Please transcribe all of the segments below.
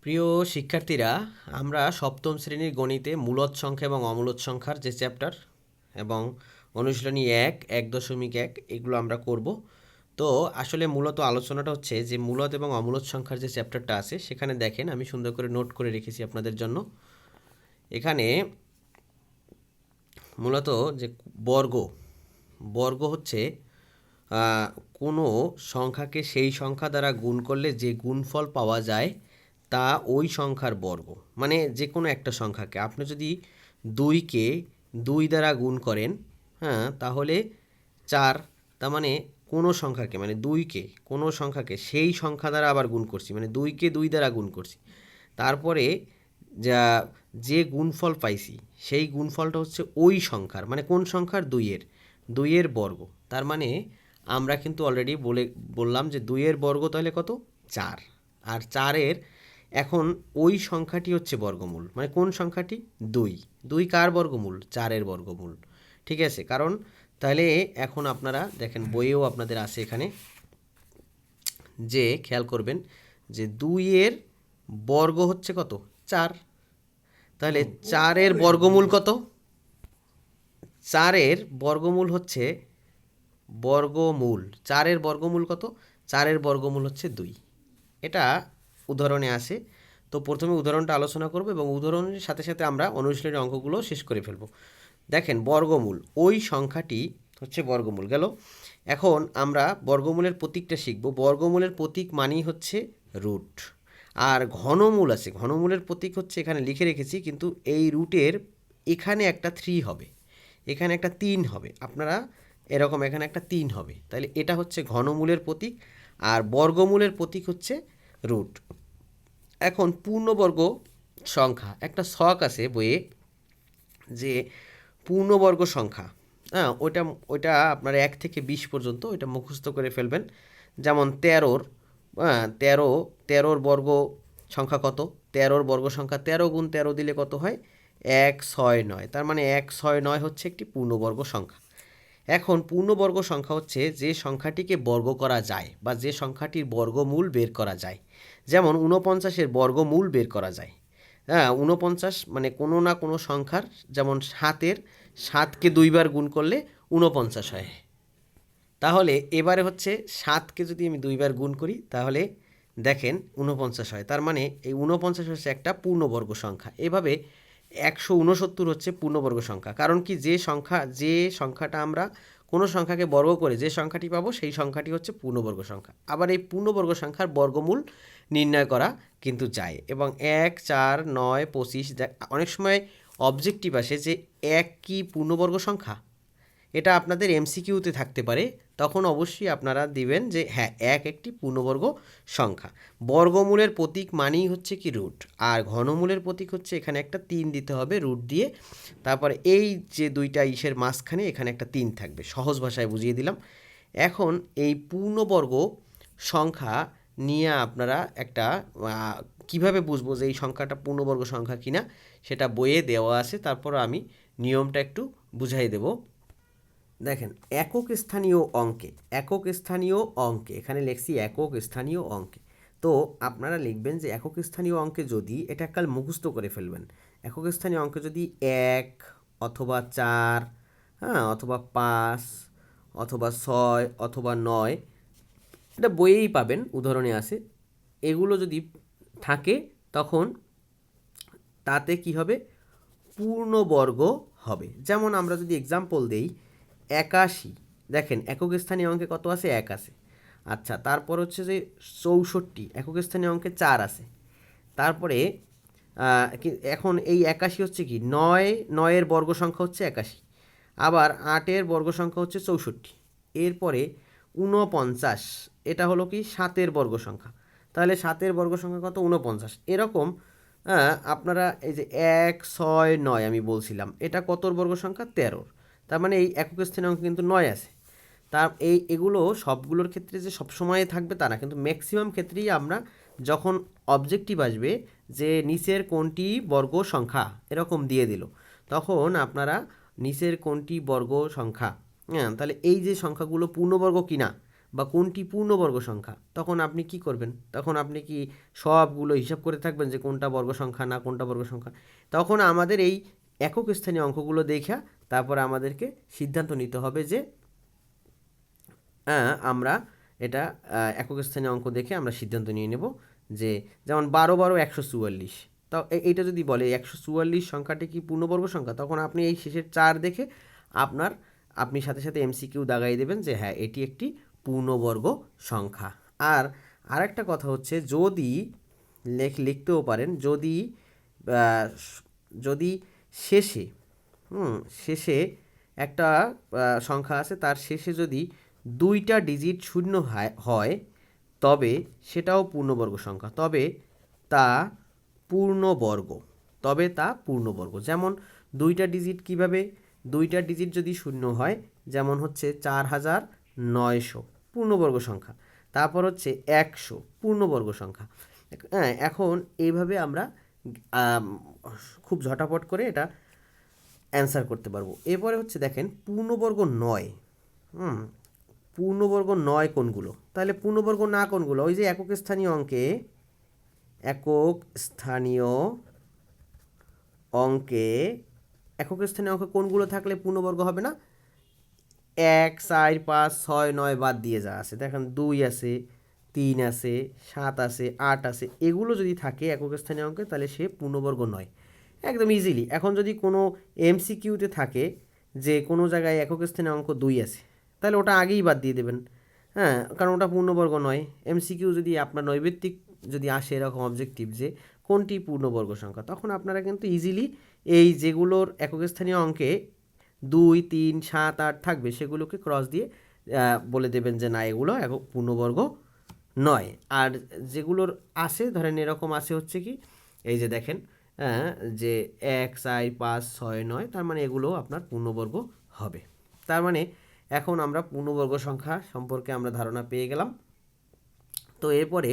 প্রিয় শিক্ষার্থীরা, আমরা সপ্তম শ্রেণীর গণিতে মূলদ সংখ্যা এবং অমূলদ সংখ্যার যে চ্যাপ্টার এবং অনুশীলনী 1.1.1 এগুলো আমরা করব। তো আসলে মূলত আলোচনাটা হচ্ছে যে মূলদ এবং অমূলদ সংখ্যার যে চ্যাপ্টারটা আছে সেখানে দেখেন আমি সুন্দর করে নোট করে রেখেছি আপনাদের জন্য। এখানে মূলত যে বর্গ বর্গ হচ্ছে কোনো সংখ্যাকে সেই সংখ্যা দ্বারা গুণ করলে যে গুণফল পাওয়া যায় তা ওই সংখ্যার বর্গ। মানে যে কোনো একটা সংখ্যাকে আপনি যদি 2কে 2 দ্বারা গুণ করেন, হ্যাঁ, তাহলে 4, তার মানে কোনো সংখ্যাকে, মানে 2কে কোনো সংখ্যাকে সেই সংখ্যা দ্বারা আবার গুণ করছি, মানে 2কে 2 দ্বারা গুণ করছি, তারপরে যা যে গুণফল পাইছি সেই গুণফলটা হচ্ছে ওই সংখ্যার, মানে কোন সংখ্যার, 2-এর বর্গ। তার মানে আমরা কিন্তু অলরেডি বললাম যে 2-এর বর্গ তাহলে কত, 4। আর 4-এর এখন ওই সংখ্যাটি হচ্ছে বর্গমূল, মানে কোন সংখ্যাটি, 2 কার বর্গমূল, 4-এর বর্গমূল। ঠিক আছে, কারণ তাহলে এখন আপনারা দেখেন বইয়েও আপনাদের আছে এখানে যে খেয়াল করবেন যে 2-এর বর্গ হচ্ছে কত, 4। তাহলে 4-এর বর্গমূল কত, 4-এর বর্গমূল হচ্ছে বর্গমূল 4-এর বর্গমূল কত, 4-এর বর্গমূল হচ্ছে 2। এটা উদাহরণে আসে। তো প্রথমে উদাহরণটা আলোচনা করব এবং উদাহরণের সাথে সাথে আমরা অনুশীলনের অঙ্কগুলো শেষ করে ফেলব। দেখেন বর্গমূল, ওই সংখ্যাটি হচ্ছে বর্গমূল গেল। এখন আমরা বর্গমূলের প্রতীকটা শিখব। বর্গমূলের প্রতীক মানেই হচ্ছে রুট। আর ঘনমূল আছে, ঘনমূলের প্রতীক হচ্ছে এখানে লিখে রেখেছি, কিন্তু এই রুটের এখানে একটা 3 হবে, এখানে একটা 3 হবে, আপনারা এরকম এখানে একটা 3 হবে, তাহলে এটা হচ্ছে ঘনমূলের প্রতীক। আর বর্গমূলের প্রতীক হচ্ছে রুট। এখন পূর্ণবর্গ সংখ্যা একটা ছক আছে বইয়ে, যে পূর্ণবর্গ সংখ্যা, হ্যাঁ, ওইটা আপনার 1 থেকে 20 পর্যন্ত ওইটা মুখস্থ করে ফেলবেন। যেমন 13-র বর্গ সংখ্যা কত, 13-র বর্গ সংখ্যা 13 গুণ 13 দিলে কত হয়, 169। তার মানে 169 হচ্ছে একটি পূর্ণবর্গ সংখ্যা। এখন পূর্ণবর্গ সংখ্যা হচ্ছে যে সংখ্যাটিকে বর্গ করা যায় বা যে সংখ্যাটির বর্গমূল বের করা যায়। যেমন 49-এর বর্গমূল বের করা যায়। হ্যাঁ, 49 মানে কোনো না কোনো সংখ্যার, যেমন 7-কে 2 বার গুণ করলে 49 হয়। তাহলে এবারে হচ্ছে 7কে যদি আমি 2 বার গুণ করি তাহলে দেখেন 49 হয়। তার মানে এই 49 হচ্ছে একটা পূর্ণবর্গ সংখ্যা। এভাবে 169 হচ্ছে পূর্ণবর্গ সংখ্যা। কারণ কি, যে সংখ্যাটা আমরা কোনো সংখ্যাকে বর্গ করে যে সংখ্যাটি পাবো সেই সংখ্যাটি হচ্ছে পূর্ণবর্গ সংখ্যা। আবার এই পূর্ণবর্গ সংখ্যার বর্গমূল নির্ণয় করা কিন্তু যায়। এবং 1, 4, 9, 25, অনেক সময় অবজেক্টিভ আসে যে 1 কি পূর্ণবর্গ সংখ্যা, এটা আপনাদের এমসিকিউতে থাকতে পারে, তখন অবশ্যই আপনারা দিবেন যে হ্যাঁ 1 একটি পূর্ণবর্গ সংখ্যা। বর্গমূলের প্রতীক মানেই হচ্ছে কি রুট, আর ঘনমূলের প্রতীক হচ্ছে এখানে একটা 3 দিতে হবে রুট দিয়ে, তারপরে এই যে দুইটা ইসের মাঝখানে এখানে একটা 3 থাকবে। সহজ ভাষায় বুঝিয়ে দিলাম। এখন এই পূর্ণবর্গ সংখ্যা নিয়ে আপনারা একটা কিভাবে বুঝবো যে এই সংখ্যাটা পূর্ণবর্গ সংখ্যা কিনা, সেটা বইয়ে দেওয়া আছে, তারপর আমি নিয়মটা একটু বুঝাই দেব। দেখেন একক স্থানীয় অঙ্কে এখানে লিখছি একক স্থানীয় অঙ্কে। তো আপনারা লিখবেন যে একক স্থানীয় অঙ্কে যদি, এটা কাল মুখস্থ করে ফেলবেন, একক স্থানীয় অঙ্কে যদি 1 অথবা 4, হ্যাঁ, অথবা 5 অথবা 6 অথবা 9, এটা বইয়েই পাবেন, উদাহরণে আছে, এগুলো যদি থাকে তখন তাতে কি হবে, পূর্ণবর্গ হবে। যেমন আমরা যদি এক্সাম্পল দেই 81, দেখেন একক স্থানীয় অঙ্কে কত আছে, 1 আছে। আচ্ছা, তারপর হচ্ছে যে 64, একক স্থানীয় অঙ্কে 4 আছে। তারপরে এখন এই 81 হচ্ছে কি 9-এর বর্গ সংখ্যা হচ্ছে 81, আবার 8-এর বর্গ সংখ্যা হচ্ছে 64, এরপরে 49, এটা হলো কি 7-এর বর্গ সংখ্যা, তাহলে 7-এর বর্গ সংখ্যা কত, 49। এরকম আপনারা এই যে 1, 6, 9 আমি বলছিলাম, এটা কতর বর্গ সংখ্যা, 13। তার মানে এই একক স্থানীয় অঙ্কে কিন্তু 9 আছে। তার এগুলো সবগুলোর ক্ষেত্রে যে সবসময় থাকবে তা না, কিন্তু ম্যাক্সিমাম ক্ষেত্রেই আমরা যখন অবজেক্টিভ আসবে যে নিচের কোনটি বর্গ সংখ্যা এরকম দিয়ে দিল, তখন আপনারা নিচের কোনটি বর্গ সংখ্যা, হ্যাঁ, তাহলে এই যে সংখ্যাগুলো পূর্ণবর্গ কিনা বা কোনটি পূর্ণবর্গ সংখ্যা, তখন আপনি কি করবেন? তখন আপনি কি সবগুলো হিসাব করে থাকবেন যে কোনটা বর্গ সংখ্যা না কোনটা বর্গ সংখ্যা? তখন আমাদের এই একক স্থানীয় অঙ্কগুলো দেখা তারপরে আমাদেরকে সিদ্ধান্ত নিতে হবে যে আমরা এটা একক স্থানীয় অঙ্ক দেখে আমরা সিদ্ধান্ত নিয়ে নেব যে যেমন 12 × 144। তো এইটা যদি বলে 144 সংখ্যাটি কি পূর্ণবর্গ সংখ্যা, তখন আপনি এই শেষের 4 দেখে আপনি সাথে সাথে এমসিকিউ দাগাই দেবেন যে হ্যাঁ এটি একটি পূর্ণবর্গ সংখ্যা। আর আরেকটা কথা হচ্ছে, যদি লিখতেও পারেন, যদি শেষে শেষে একটা সংখ্যা আছে, তার শেষে যদি 2টা ডিজিট শূন্য হয় তবে সেটাও পূর্ণবর্গ সংখ্যা, তবে তা পূর্ণবর্গ। যেমন 2টা ডিজিট কিভাবে? 2টা ডিজিট যদি শূন্য হয়, যেমন হচ্ছে 4900 পূর্ণবর্গ সংখ্যা, তারপর হচ্ছে 100 পূর্ণবর্গ সংখ্যা। হ্যাঁ, এখন এইভাবে আমরা খুব ঝটাপট করে এটা অ্যান্সার করতে পারবো। এরপরে হচ্ছে দেখেন পূর্ণবর্গ নয়। পূর্ণবর্গ নয় কোনগুলো? তাহলে পূর্ণবর্গ না কোনগুলো? ওই যে একক স্থানীয় অঙ্কে কোনগুলো থাকলে পূর্ণবর্গ হবে না? 1, 4, 5, 6, 9 বাদ দিয়ে যা আছে, দেখেন 2 আছে, 3 আছে, 7 আছে, 8 আছে, এগুলো যদি থাকে একক স্থানীয় অঙ্কে তাহলে সে পূর্ণবর্গ নয়, একদম ইজিলি। এখন যদি কোনো এমসিকিউতে থাকে যে কোনো জায়গায় একক স্থানীয় অঙ্ক 2 আছে, তাহলে ওটা আগেই বাদ দিয়ে দেবেন, হ্যাঁ, কারণ ওটা পূর্ণবর্গ নয়। এমসিকিউ যদি আপনার নৈবেত্তিক যদি আসে এরকম অবজেক্টিভ যে কোনটি পূর্ণবর্গ সংখ্যা, তখন আপনারা কিন্তু ইজিলি এই যেগুলোর একক স্থানীয় অঙ্কে 2, 3, 7, 8 থাকবে সেগুলোকে ক্রস দিয়ে বলে দেবেন যে না এগুলো একক পূর্ণবর্গ নয়। আর যেগুলোর আসে, ধরেন এরকম আসে হচ্ছে কি, এই যে দেখেন যে 1, 4, 5, 6, 9, তার মানে এগুলো আপনার পূর্ণবর্গ হবে। তার মানে এখন আমরা পূর্ণবর্গ সংখ্যা সম্পর্কে আমরা ধারণা পেয়ে গেলাম। তো এরপরে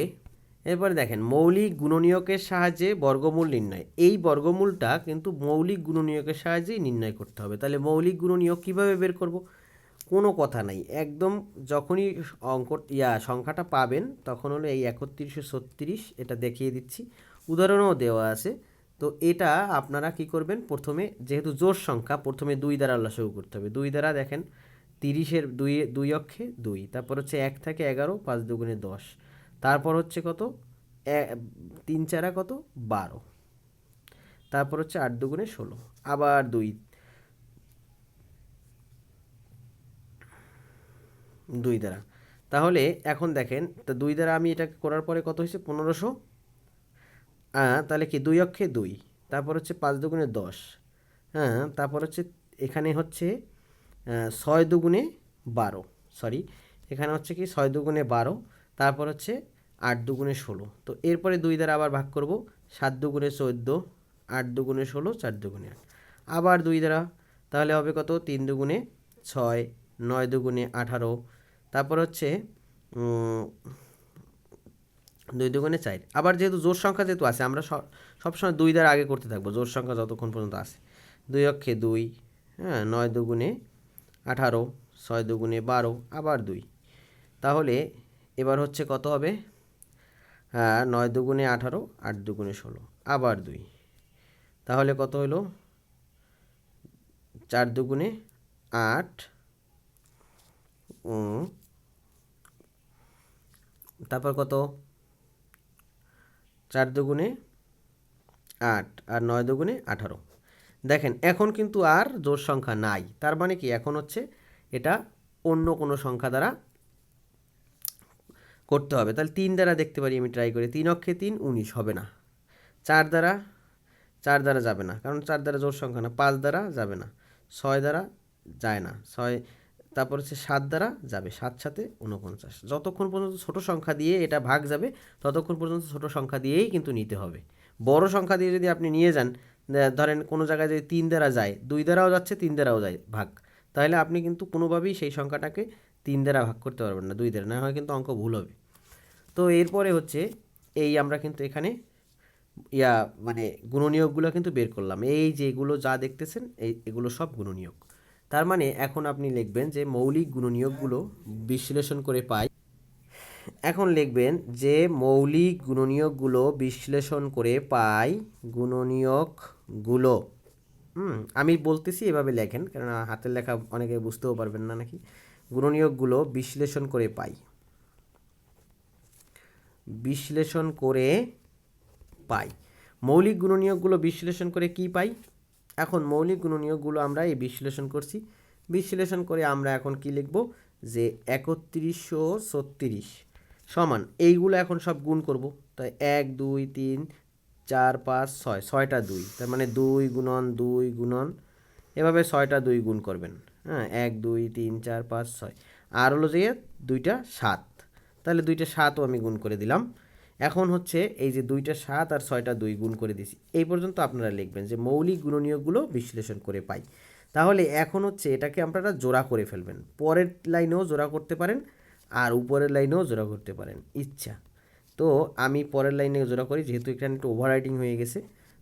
দেখেন মৌলিক গুণনীয়কের সাহায্যে বর্গমূল নির্ণয়। এই বর্গমূলটা কিন্তু মৌলিক গুণনীয়কের সাহায্যেই নির্ণয় করতে হবে। তাহলে মৌলিক গুণনীয়ক কীভাবে বের করব? কোনো কথা নাই, একদম যখনই সংখ্যাটা পাবেন তখন হলো এই 3136 এটা দেখিয়ে দিচ্ছি, উদাহরণও দেওয়া আছে। তো এটা আপনারা কি করবেন, প্রথমে যেহেতু জোড় সংখ্যা প্রথমে 2 দ্বারা লসাগু করতে হবে। 2 দ্বারা দেখেন 30-এর 2 অক্ষে 2, তারপর হচ্ছে 1 থাকে 11, 5 দুগুণে 10, তারপর হচ্ছে কত 3 4 কত 12, তারপর হচ্ছে 8 দুগুণে 16, আবার 2 দ্বারা। তাহলে এখন দেখেন, তো 2 দ্বারা আমি এটা করার পরে কত হয়েছে 1500, তাহলে কি 2 অক্ষে 2, তারপর হচ্ছে 5 দুগুণে 10, হ্যাঁ, তারপর হচ্ছে এখানে হচ্ছে 6 দুগুণে 12, সরি এখানে হচ্ছে কি 6 দুগুণে 12, তারপর হচ্ছে 8 দুগুণে 16। তো এরপরে 2 দ্বারা আবার ভাগ করব, 7 দুগুণে 14, 8 দুগুণে 16, 4 দুগুণে 8, আবার 2 দ্বারা, তাহলে হবে কত 3 দুগুণে 6, 9 দুগুণে 18, তারপর হচ্ছে 2 দুগুণে 4। আবার যেহেতু জোড় সংখ্যা যেহেতু আছে, আমরা সবসময় 2 দ্বারা আগে করতে থাকবো জোড় সংখ্যা যতক্ষণ পর্যন্ত আসে। 2 অক্ষে 2, হ্যাঁ, 9 দুগুণে 18, 6 দুগুণে 12, আবার 2, তাহলে এবার হচ্ছে কত হবে, 9 দুগুণে 18, 8 দুগুণে 16, আবার 2, তাহলে কত হলো 4 দুগুণে 8, তারপর কত 4 দুগুণে 8 আর 9 দুগুণে 18। দেখেন এখন কিন্তু আর জোড় সংখ্যা নাই, তার মানে কি এখন হচ্ছে এটা অন্য কোনো সংখ্যা দ্বারা করতে হবে। তাহলে 3 দ্বারা দেখতে পারি আমি ট্রাই করে, 3 অক্ষে 3, 19 হবে না। 4 দ্বারা যাবে না, কারণ 4 দ্বারা জোড় সংখ্যা না। 5 দ্বারা যাবে না, 6 দ্বারা যায় না, 6, তারপর হচ্ছে 7 দ্বারা যাবে, 7 সাথে 49। যতক্ষণ পর্যন্ত ছোট সংখ্যা দিয়ে এটা ভাগ যাবে ততক্ষণ পর্যন্ত ছোট সংখ্যা দিয়েই কিন্তু নিতে হবে। বড় সংখ্যা দিয়ে যদি আপনি নিয়ে যান, ধরেন কোনো জায়গায় যদি 3 দ্বারা যায়, 2 দ্বারাও যাচ্ছে 3 দ্বারাও যায় ভাগ, তাহলে আপনি কিন্তু কোনোভাবেই সেই সংখ্যাটাকে 3 দ্বারা ভাগ করতে পারবেন না, 2 দ্বারা, না হয় কিন্তু অঙ্ক ভুল হবে। তো এরপরে হচ্ছে এই আমরা কিন্তু এখানে মানে গুণনীয়কগুলো কিন্তু বের করলাম। এই যে এগুলো যা দেখতেছেন এগুলো সব গুণনীয়ক। তার মানে এখন আপনি লিখবেন যে মৌলিক গুণনীয়কগুলো বিশ্লেষণ করে পাই এখন লিখবেন যে মৌলিক গুণনীয়কগুলো বিশ্লেষণ করে পাই গুণনীয়কগুলো। আমি বলতেছি এভাবে লেখেন, কারণ হাতের লেখা অনেকে বুঝতেও পারবেন না নাকি। গুণনীয়কগুলো বিশ্লেষণ করে পাই, বিশ্লেষণ করে পাই। মৌলিক গুণনীয়কগুলো বিশ্লেষণ করে কি পাই? এখন মৌলিক গুণনীয়কগুলো আমরা এই বিশ্লেষণ করছি, বিশ্লেষণ করে আমরা এখন কি লিখব, যে 3136 সমান এইগুলো এখন সব গুণ করব। তাই 1 2 3 4 5 6, 6টা 2, তার মানে 2 গুণন 2 গুণন, এভাবে 6টা 2 গুণ করবেন। হ্যাঁ, 1 2 3 4 5 6, আর হলো যে 2টা 7, তাহলে 2টা 7ও আমি গুণ করে দিলাম। এখন হচ্ছে এই যে 2টা 7 আর 6টা 2 গুণ করে দিছি, এই পর্যন্ত আপনারা লিখবেন যে মৌলিক গুণনীয়কগুলো বিশ্লেষণ করে পাই। তাহলে এখন হচ্ছে এটাকে আপনারা জোড়া করে ফেলবেন, পরের লাইনেও জোড়া করতে পারেন আর উপরের লাইনেও জোড়া করতে পারেন ইচ্ছা। তো আমি পরের লাইনে জোড়া করি, যেহেতু এখানে একটু ওভাররাইটিং হয়ে গেছে।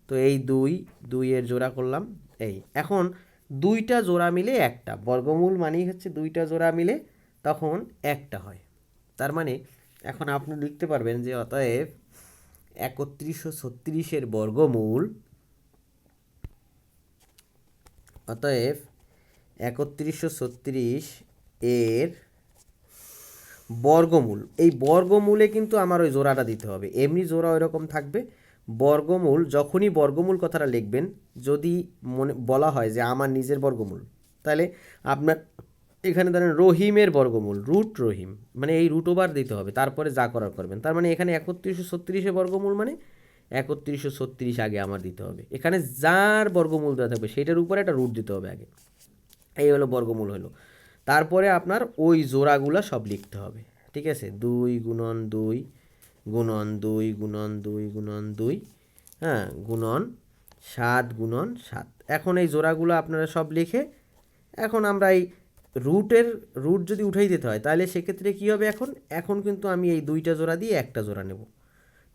তো এই 2 এর জোড়া করলাম। এই এখন 2টা জোড়া মিলে একটা বর্গমূল মানেই হচ্ছে 2টা জোড়া মিলে তখন একটা হয়। তার মানে এখন আপনি লিখতে পারবেন যে অতএব 3136 বর্গমূল, অতএব 3136 এর বর্গমূল, এই বর্গমূলে কিন্তু আমার ওই জোড়াটা দিতে হবে, এমনি জোড়া ওই রকম থাকবে। বর্গমূল যখনই বর্গমূল কথাটা লিখবেন, যদি মনে বলা হয় যে আমার নিজের বর্গমূল, তাহলে আপনার এখানে ধরেন রহিমের বর্গমূল, রুট রহিম, মানে এই রুট ওভার দিতে হবে, তারপরে যা করার করবেন। তার মানে এখানে 3136 বর্গমূল মানে 3136 আগে আমার দিতে হবে। এখানে যার বর্গমূল দেওয়া থাকবে সেটার উপরে একটা রুট দিতে হবে আগে। এই হলো বর্গমূল হলো। তারপরে আপনার ওই জোড়াগুলো সব লিখতে হবে, ঠিক আছে। 2 গুণন 2 গুণন 2 গুণন 2 গুণন 2, হ্যাঁ, গুণন 7 গুণন 7। এখন এই জোড়াগুলো আপনারা সব লিখে, এখন আমরা এই রুট যদি উঠাই দিতে হয় তাহলে সেক্ষেত্রে কী হবে, এখন কিন্তু আমি এই 2টা জোড়া দিয়ে একটা জোড়া নেব,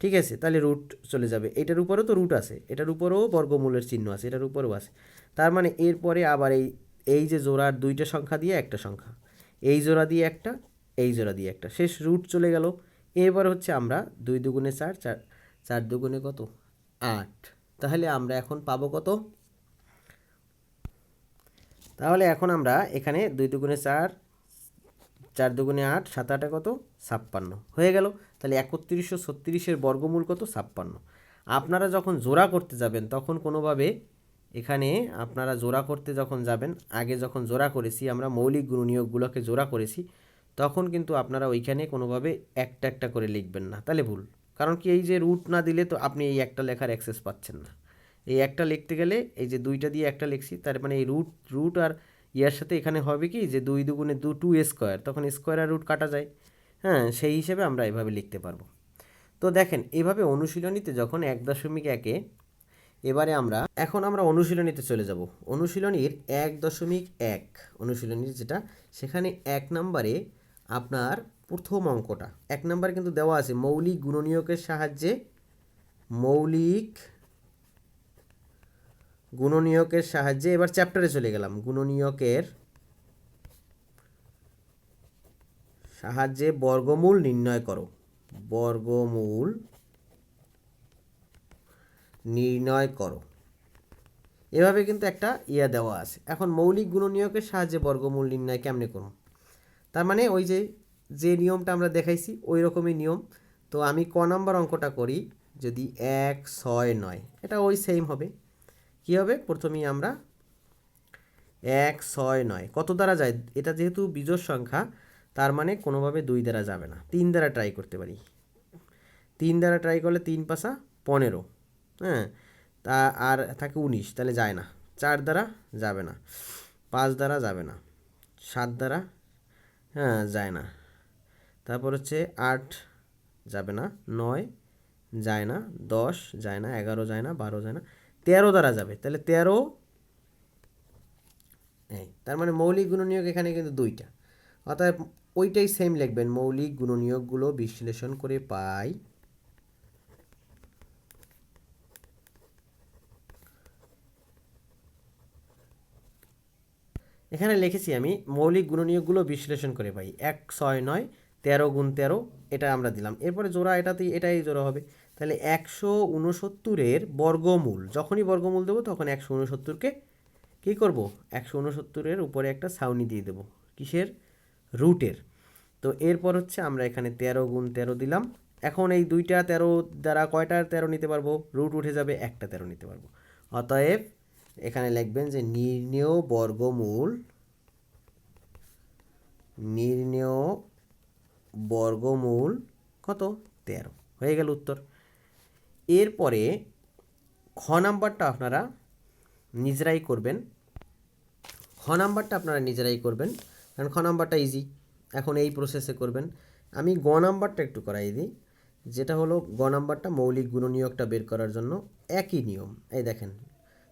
ঠিক আছে। তাহলে রুট চলে যাবে, এটার উপরেও তো রুট আছে, এটার উপরেও বর্গমূলের চিহ্ন আছে, এটার উপরেও আছে। তার মানে এরপরে আবার এই যে জোড়ার 2টা সংখ্যা দিয়ে একটা সংখ্যা, এই জোড়া দিয়ে একটা, এই জোড়া দিয়ে একটা, শেষ রুট চলে গেল। এবার হচ্ছে আমরা 2 দুগুণে 4, 4 দুগুণে কত 8, তাহলে আমরা এখন পাবো কত? তাহলে এখন আমরা এখানে 2 দুগুণে 4, 4 দুগুণে 8, 7 8 কত 56 হয়ে গেল। তাহলে 3136 বর্গমূল কত 56। আপনারা যখন জোড়া করতে যাবেন তখন কোনোভাবে এখানে আপনারা জোড়া করতে যখন যাবেন, আগে যখন জোড়া করেছি আমরা মৌলিক গুণনীয়কগুলোকে জোড়া করেছি, তখন কিন্তু আপনারা ওইখানে কোনোভাবে একটা একটা করে লিখবেন না, তাহলে ভুল। কারণ কি, এই যে রুট না দিলে তো আপনি এই একটা লেখার অ্যাক্সেস পাচ্ছেন না। এই একটা লিখতে গেলে এই যে 2টা দিয়ে একটা লিখছি, তার মানে এই রুট আর ইয়ার সাথে এখানে হবে কি, যে 2 দুগুণে 2 স্কোয়ার, তখন স্কোয়ার আর রুট কাটা যায়। হ্যাঁ, সেই হিসেবে আমরা এভাবে লিখতে পারবো। তো দেখেন এভাবে অনুশীলনীতে যখন 1.1-এ, এবারে এখন আমরা অনুশীলনীতে চলে যাব। অনুশীলনীর 1.1 অনুশীলনীর যেটা, সেখানে 1 নম্বরে আপনার প্রথম অঙ্কটা, 1 নম্বরে কিন্তু দেওয়া আছে মৌলিক গুণনীয়কের সাহায্যে, মৌলিক গুণনীয়কের সাহায্যে, এবার চ্যাপ্টারে চলে গেলাম, গুণনীয়কের সাহায্যে বর্গমূল নির্ণয় করো, বর্গমূল নির্ণয় করো, এভাবে কিন্তু একটা দেওয়া আছে। এখন মৌলিক গুণনীয়কের সাহায্যে বর্গমূল নির্ণয় কেমনে করব? তার মানে ওই যে নিয়মটা আমরা দেখাইছি ওই রকমই নিয়ম। তো আমি ক নাম্বার অঙ্কটা করি, যদি 1 6 9, এটা ওই সেম হবে। কি হবে, প্রথমেই আমরা 1 6 9 কত দ্বারা যায়, এটা যেহেতু বিজোড় সংখ্যা, তার মানে কোনোভাবে 2 দ্বারা যাবে না, 3 দ্বারা ট্রাই করতে পারি। 3 দ্বারা ট্রাই করলে 3 পাশা 15, হ্যাঁ, তা আর থাকে 19, তাহলে যায় না। 4 দ্বারা যাবে না, 5 দ্বারা যাবে না, 7 দ্বারা, হ্যাঁ, যায় না। তারপর হচ্ছে 8 যাবে না, 9 যায় না, 10 যায় না, 11 যায় না, 12 যায় না, 13 দ্বারা যাবে, তাহলে 13, এই তার মানে মৌলিক গুণনীয়ক এখানে কিন্তু 2টা, অর্থাৎ ওইটাই সেম লিখবেন, মৌলিক গুণনীয়কগুলো বিশ্লেষণ করে পাই। এখানে লিখেছি আমি মৌলিক গুণনীয়কগুলো বিশ্লেষণ করে পাই, 1 6 9 13 গুণ 13 এটা আমরা দিলাম। এরপরে জোড়া এটাই জোড়া হবে। তাহলে 169-এর বর্গমূল, যখনই বর্গমূল দেবো তখন 169-কে কী করব, 169-এর উপরে একটা ছাউনি দিয়ে দেবো কিসের, রুটের। তো এরপর হচ্ছে আমরা এখানে 13 গুণ 13 দিলাম। এখন এই দুইটা 13 দ্বারা কয়টা 13 নিতে পারবো, রুট উঠে যাবে, একটা 13 নিতে পারবো। অতএব এখানে লিখবেন যে নির্ণেয় বর্গমূল কত, 13, হয়ে গেল উত্তর। এরপরে খ নাম্বারটা আপনারা নিজেরাই করবেন, কারণ খ নাম্বারটা ইজি, এখন এই প্রসেসে করবেন। আমি গ নাম্বারটা একটু করাই দিই, যেটা হলো গ নাম্বারটা মৌলিক গুণনীয়কটা বের করার জন্য একই নিয়ম। এই দেখেন,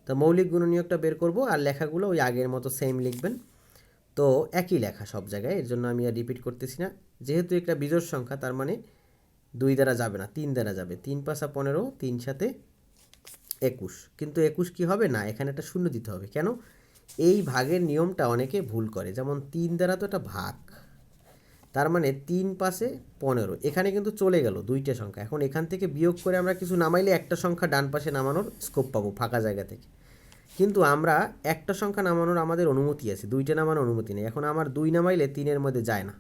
তো মৌলিক গুণনীয়কটা বের করব আর লেখাগুলো ওই আগের মতো সেম লিখবেন। তো একই লেখা সব জায়গায়, এর জন্য আমি আর রিপিট করতেছি না। যেহেতু একটা বিজোড় সংখ্যা, তার মানে 2 দ্বারা যাবে না, 3 দ্বারা যাবে। 3 পাঁচা 15, 3 সাথে 21, কিন্তু 21 কি হবে না, এখানে একটা শূন্য দিতে হবে। কেন, এই ভাগের নিয়মটা অনেকে ভুল করে। যেমন 3 দ্বারা তো একটা ভাগ, তার মানে 3 পাশে 15, এখানে কিন্তু চলে গেল দুইটা সংখ্যা। এখন এখান থেকে বিয়োগ করে আমরা কিছু নামাইলে একটা সংখ্যা ডান পাশে নামানোর স্কোপ পাবো ফাঁকা জায়গা থেকে। কিন্তু আমরা একটা সংখ্যা নামানোর আমাদের অনুমতি আছে, দুইটা নামানোর অনুমতি নেই। এখন আমার 2 নামাইলে 3-এর মধ্যে যায় না,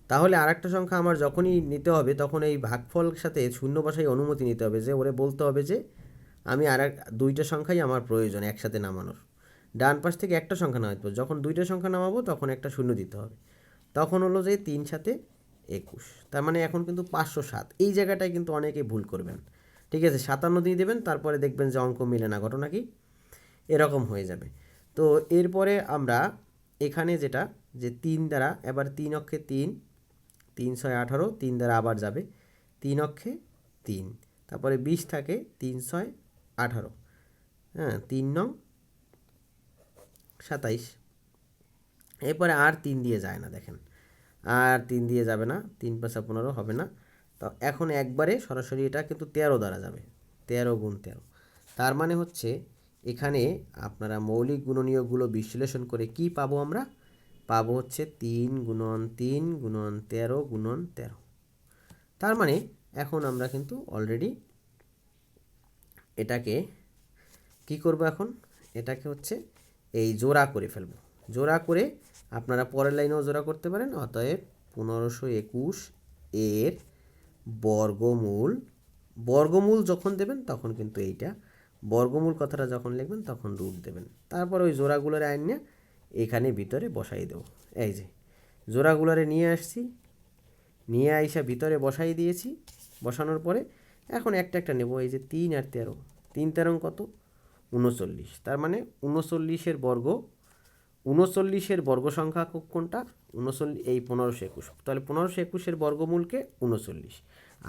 তাহলে আর একটা সংখ্যা আমার যখনই নিতে হবে তখন এই ভাগফল সাথে শূন্য বসাই অনুমতি নিতে হবে, যে ওরে বলতে হবে যে আমি দুইটা সংখ্যাই আমার প্রয়োজন একসাথে নামানোর। ডান পাশ থেকে একটা সংখ্যা নামাবো, যখন দুইটা সংখ্যা নামাবো তখন একটা শূন্য দিতে হবে। তখন হলো যে 3 সাথে 21, তার মানে এখন কিন্তু 507। এই জায়গাটায় কিন্তু অনেকেই ভুল করবেন। ঠিক আছে, 57 দিয়ে দেবেন, তারপরে দেখবেন যে অঙ্ক মিলে না, ঘটনা কি এরকম হয়ে যাবে। তো এরপরে আমরা এখানে যেটা, যে 3 দ্বারা, এবার 3 অক্ষে 3, 3 6 18, 3 দ্বারা আবার যাবে, 3 অক্ষে 3, তারপরে 20 থাকে, 3 6 18, হ্যাঁ, 3 9 27। এরপরে আর 3 দিয়ে যায় না, দেখেন আর 3 দিয়ে যাবে না, 3 5 15 হবে না। তো এখন একবারে সরাসরি এটা কিন্তু 13 দ্বারা যাবে, 13 গুণ 13। তার মানে হচ্ছে এখানে আপনারা মৌলিক গুণনীয়কগুলো বিশ্লেষণ করে কি পাবো, আমরা পাবো হচ্ছে 3 গুণন 3 গুণন 13 গুণন 13। তার মানে এখন আমরা কিন্তু অলরেডি এটাকে কি করব, এখন এটাকে হচ্ছে এই জোড়া করে ফেলব। জোড়া করে আপনারা পরের লাইনেও জোড়া করতে পারেন। অতএব 1521 এর বর্গমূল যখন দেবেন তখন কিন্তু এইটা বর্গমূল কথাটা যখন লিখবেন তখন রুট দেবেন। তারপর ওই জোড়াগুলোর আইন এখানে ভিতরে বসাই দেবো। এই যে জোড়াগুলোরে নিয়ে আসছি, নিয়ে আইসা ভিতরে বসাই দিয়েছি। বসানোর পরে এখন একটা একটা নেব। এই যে 3 আর 13, 3 13 কত, 39। তার মানে 39-এর বর্গ সংখ্যা কোনটা, 39, এই 1521। তাহলে 1521-এর বর্গমূলকে 39,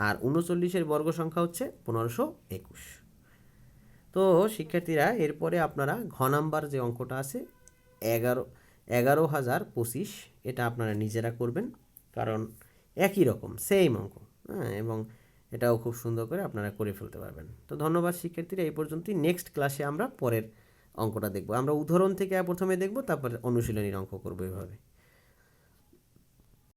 আর 39-এর বর্গ সংখ্যা হচ্ছে 1521। তো শিক্ষার্থীরা এরপরে আপনারা ঘ নাম্বার যে অঙ্কটা আছে 11,025, এটা আপনারা নিজেরা করবেন, কারণ একই রকম সেম অঙ্ক, হ্যাঁ, এবং এটাও খুব সুন্দর করে আপনারা করে ফেলতে পারবেন। তো ধন্যবাদ শিক্ষার্থীরা, এই পর্যন্তই। নেক্সট ক্লাসে আমরা পরের অঙ্কটা দেখব। আমরা উদাহরণ থেকে প্রথমে দেখব, তারপর অনুশীলনীর অঙ্ক করবো এভাবে।